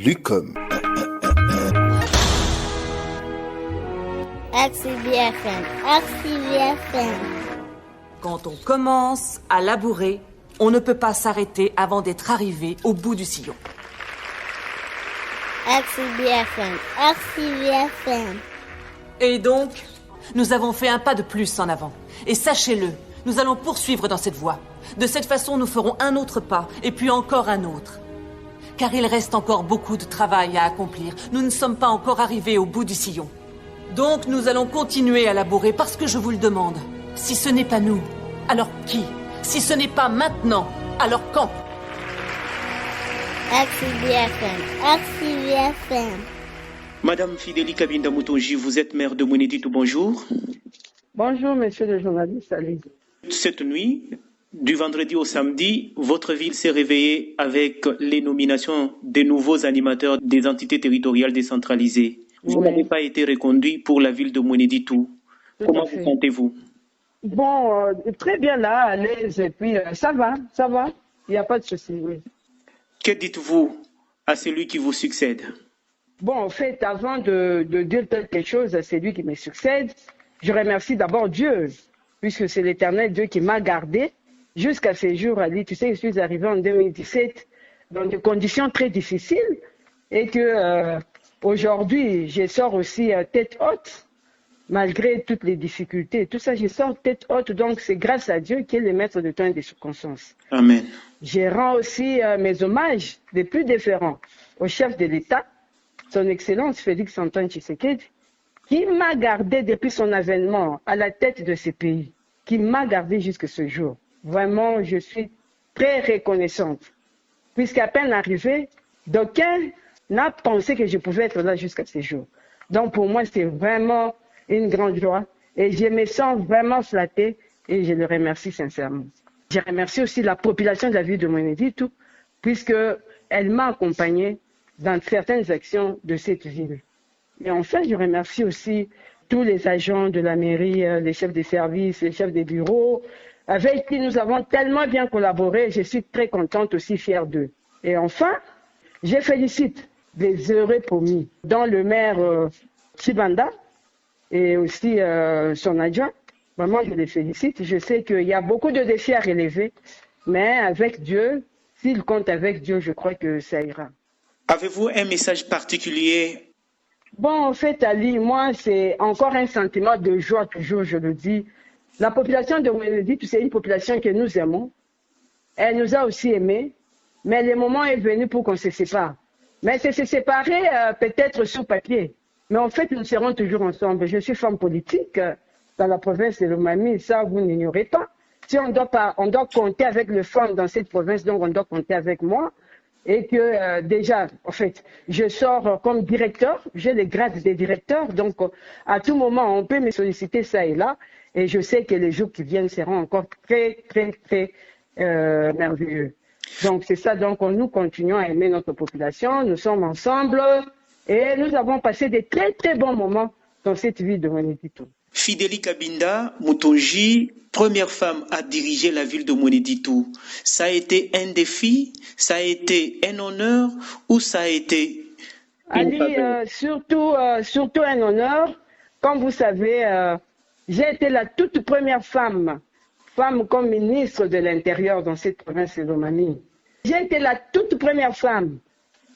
Lucom. RCVFM. Quand on commence à labourer, on ne peut pas s'arrêter avant d'être arrivé au bout du sillon. RCVFM. Et donc, nous avons fait un pas de plus en avant. Et sachez-le, nous allons poursuivre dans cette voie. De cette façon, nous ferons un autre pas, et puis encore un autre. Car il reste encore beaucoup de travail à accomplir. Nous ne sommes pas encore arrivés au bout du sillon. Donc, nous allons continuer à labourer parce que je vous le demande. Si ce n'est pas nous, alors qui? Si ce n'est pas maintenant, alors quand? RCVFM. Madame Fidélie Kabinda Moutonji, vous êtes maire de Mweneditu, bonjour. Bonjour, monsieur le journaliste, allez. Cette nuit, du vendredi au samedi, votre ville s'est réveillée avec les nominations des nouveaux animateurs des entités territoriales décentralisées. Vous n'avez pas été reconduit pour la ville de Mweneditu. Comment vous sentez-vous? Bon, très bien là, à l'aise, et puis ça va, il n'y a pas de souci, oui. Que dites-vous à celui qui vous succède? Bon, en fait, avant de dire quelque chose à celui qui me succède, je remercie d'abord Dieu, puisque c'est l'Éternel Dieu qui m'a gardé jusqu'à ces jours. Ali, tu sais, je suis arrivé en 2017 dans des conditions très difficiles et que aujourd'hui, je sors aussi tête haute, malgré toutes les difficultés. Tout ça, je sors tête haute, donc c'est grâce à Dieu qui est le maître de temps et des circonstances. Amen. Je rends aussi mes hommages les plus différents au chef de l'État, son Excellence Félix Antoine Tshisekedi, qui m'a gardé depuis son avènement à la tête de ce pays, qui m'a gardé jusqu'à ce jour. Vraiment, je suis très reconnaissante. Puisqu'à peine arrivé, d'aucun n'a pensé que je pouvais être là jusqu'à ce jour. Donc pour moi, c'est vraiment une grande joie et je me sens vraiment flattée et je le remercie sincèrement. Je remercie aussi la population de la ville de Mweneditu puisqu'elle m'a accompagnée dans certaines actions de cette ville. Et enfin, je remercie aussi tous les agents de la mairie, les chefs de service, les chefs des bureaux, avec qui nous avons tellement bien collaboré. Je suis très contente, aussi fière d'eux. Et enfin, je félicite les heureux promis, dont le maire Chibanda et aussi son adjoint. Vraiment, je les félicite. Je sais qu'il y a beaucoup de défis à relever, mais avec Dieu, s'il compte avec Dieu, je crois que ça ira. Avez-vous un message particulier? Bon, en fait, Ali, moi, c'est encore un sentiment de joie, toujours, je le dis. La population de Mweneditu, c'est une population que nous aimons. Elle nous a aussi aimés, mais le moment est venu pour qu'on se sépare. Mais c'est se séparer peut-être sur papier. Mais en fait, nous serons toujours ensemble. Je suis femme politique dans la province de Lomami, ça, vous n'ignorez pas. Si on doit compter avec les femmes dans cette province, donc on doit compter avec moi. Et que déjà, en fait, je sors comme directeur, j'ai les grades des directeurs, donc à tout moment, on peut me solliciter ça et là, et je sais que les jours qui viennent seront encore très, très, très merveilleux. Donc c'est ça, donc nous continuons à aimer notre population, nous sommes ensemble, et nous avons passé des très, très bons moments dans cette ville de Mweneditu. Fidélie Kabinda Moutonji, première femme à diriger la ville de Mweneditu. Ça a été un défi, ça a été un honneur ou ça a été Ali, surtout un honneur. Comme vous savez, j'ai été la toute première femme comme ministre de l'Intérieur dans cette province de Lomami. J'ai été la toute première femme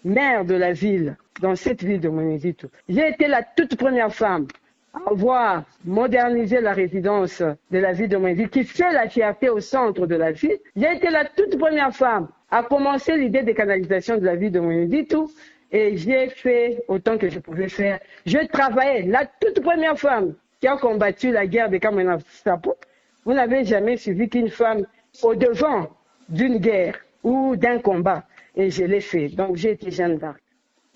maire de la ville dans cette ville de Mweneditu. J'ai été la toute première femme à avoir modernisé la résidence de la ville de Mweneditu, qui fait la fierté au centre de la ville. J'ai été la toute première femme à commencer l'idée de canalisation de la ville de Mweneditu et j'ai fait autant que je pouvais faire. Je travaillais, la toute première femme qui a combattu la guerre de Kamena Sapo. Vous n'avez jamais suivi qu'une femme au devant d'une guerre ou d'un combat. Et je l'ai fait. Donc j'ai été Jeanne d'Arc.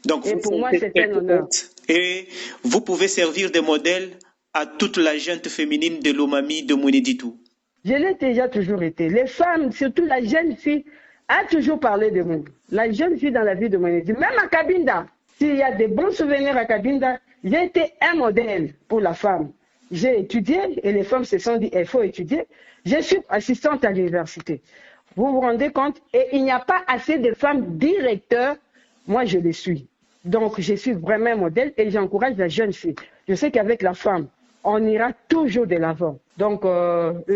Donc, et pour moi, c'est un honneur. Et vous pouvez servir de modèle à toute la gente féminine de Lomami, de Mweneditu. Je l'ai déjà toujours été. Les femmes, surtout la jeune fille, a toujours parlé de moi. La jeune fille dans la vie de Mweneditu. Même à Kabinda, s'il y a des bons souvenirs à Kabinda, j'ai été un modèle pour la femme. J'ai étudié et les femmes se sont dit, il faut étudier. Je suis assistante à l'université. Vous vous rendez compte? Et il n'y a pas assez de femmes directeurs moi je les suis. Donc je suis vraiment un modèle et j'encourage la jeune fille. Je sais qu'avec la femme, on ira toujours de l'avant. Donc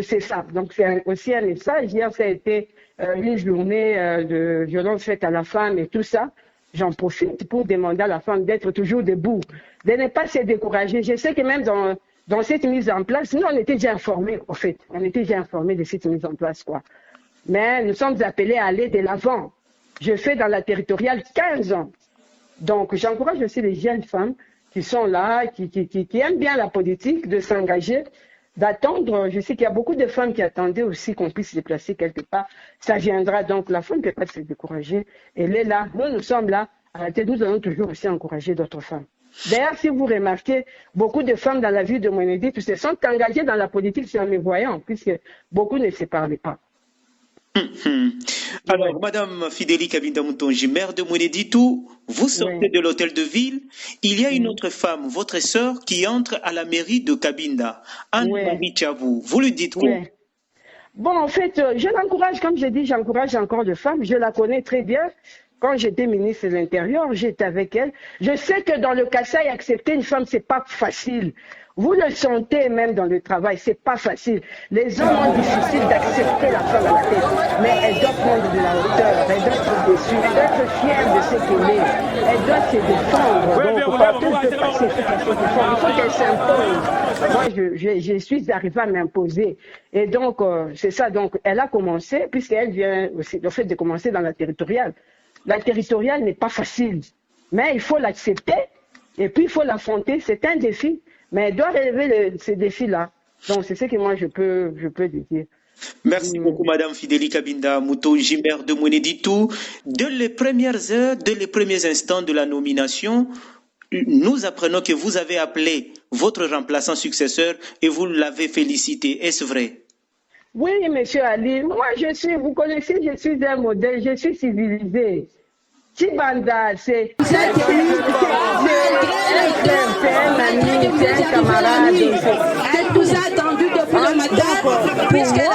c'est ça. Donc c'est aussi un message. Hier, ça a été une journée de violence faite à la femme et tout ça. J'en profite pour demander à la femme d'être toujours debout, de ne pas se décourager. Je sais que même dans cette mise en place, nous on était déjà informés, en fait. On était déjà informés de cette mise en place, quoi. Mais nous sommes appelés à aller de l'avant. Je fais dans la territoriale 15 ans. Donc j'encourage aussi les jeunes femmes qui sont là, qui aiment bien la politique, de s'engager, d'attendre. Je sais qu'il y a beaucoup de femmes qui attendaient aussi qu'on puisse se placer quelque part. Ça viendra, donc la femme ne peut pas se décourager. Elle est là, nous sommes là. À la tête, nous allons toujours aussi encourager d'autres femmes. D'ailleurs, si vous remarquez, beaucoup de femmes dans la ville de Mweneditu se sont engagées dans la politique sur mes voyants, puisque beaucoup ne se parlaient pas. Alors, Madame Fidélie Kabinda Moutonji, maire de Mweneditu, vous sortez de l'hôtel de ville. Il y a une autre femme, votre sœur, qui entre à la mairie de Kabinda, Anne-Marie Tchabou. Vous lui dites quoi? Bon, en fait, je l'encourage, comme je dis, j'encourage encore les femmes. Je la connais très bien. Quand j'étais ministre de l'Intérieur, j'étais avec elle. Je sais que dans le Kasaï, accepter une femme, c'est pas facile. Vous le sentez même dans le travail, c'est pas facile. Les hommes ont difficile d'accepter la femme à la tête, mais elle doit prendre de la hauteur, elle doit être déçue, elle doit être fière de ce qu'elle est, elle doit se défendre. Donc, partout où elle peut passer, il faut qu'elle s'impose. Moi, je suis arrivée à m'imposer. Et donc, c'est ça. Donc, elle a commencé, puisqu'elle vient aussi, le fait de commencer dans la territoriale. La territoriale n'est pas facile, mais il faut l'accepter et puis il faut l'affronter. C'est un défi. Mais elle doit relever ces défis-là. Donc, c'est ce que moi, je peux dire. Merci beaucoup, Madame Fidélie Kabinda Moutonji, maire de Mweneditu. Dès les premières heures, dès les premiers instants de la nomination, nous apprenons que vous avez appelé votre remplaçant successeur et vous l'avez félicité. Est-ce vrai? Oui, monsieur Ali. Moi, vous connaissez, je suis un modèle, je suis civilisé. Chibanda, c'est un ami, c'est un camarade. Elle nous a attendu depuis le matin, puisqu'elle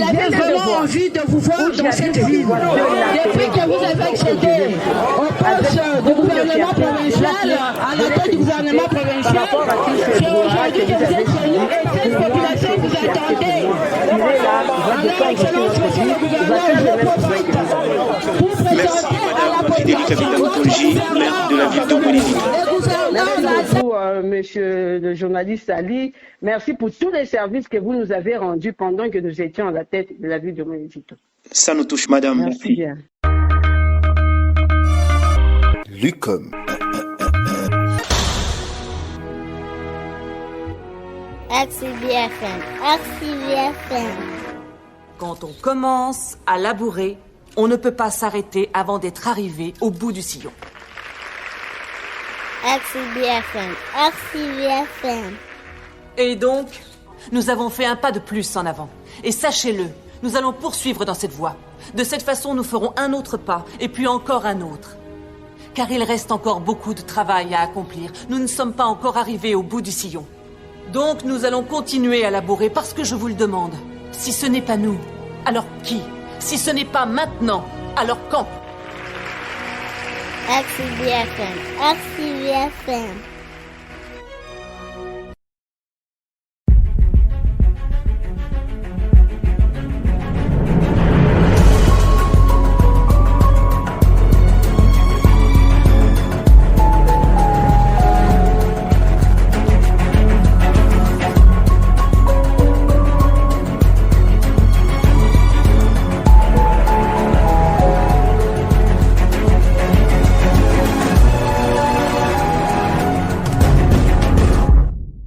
avait vraiment envie de vous voir dans cette ville. Depuis que vous avez accédé au poste du gouvernement provincial, à la tête du gouvernement provincial, c'est aujourd'hui que vous êtes venu et cette population vous attendait. Alors, Excellence, monsieur le gouverneur, je profite pour présenter à la population maire de la ville de Mweneditu. Merci beaucoup, monsieur le journaliste Ali. Merci pour tous les services que vous nous avez rendus pendant que nous étions à la tête de la ville de Mweneditu. Ça nous touche, madame. Merci bien. Lucom. RCBFM. Quand on commence à labourer, on ne peut pas s'arrêter avant d'être arrivé au bout du sillon. RCBFM. Et donc, nous avons fait un pas de plus en avant. Et sachez-le, nous allons poursuivre dans cette voie. De cette façon, nous ferons un autre pas, et puis encore un autre. Car il reste encore beaucoup de travail à accomplir. Nous ne sommes pas encore arrivés au bout du sillon. Donc, nous allons continuer à labourer parce que je vous le demande. Si ce n'est pas nous, alors qui? Si ce n'est pas maintenant, alors quand? RCBFM.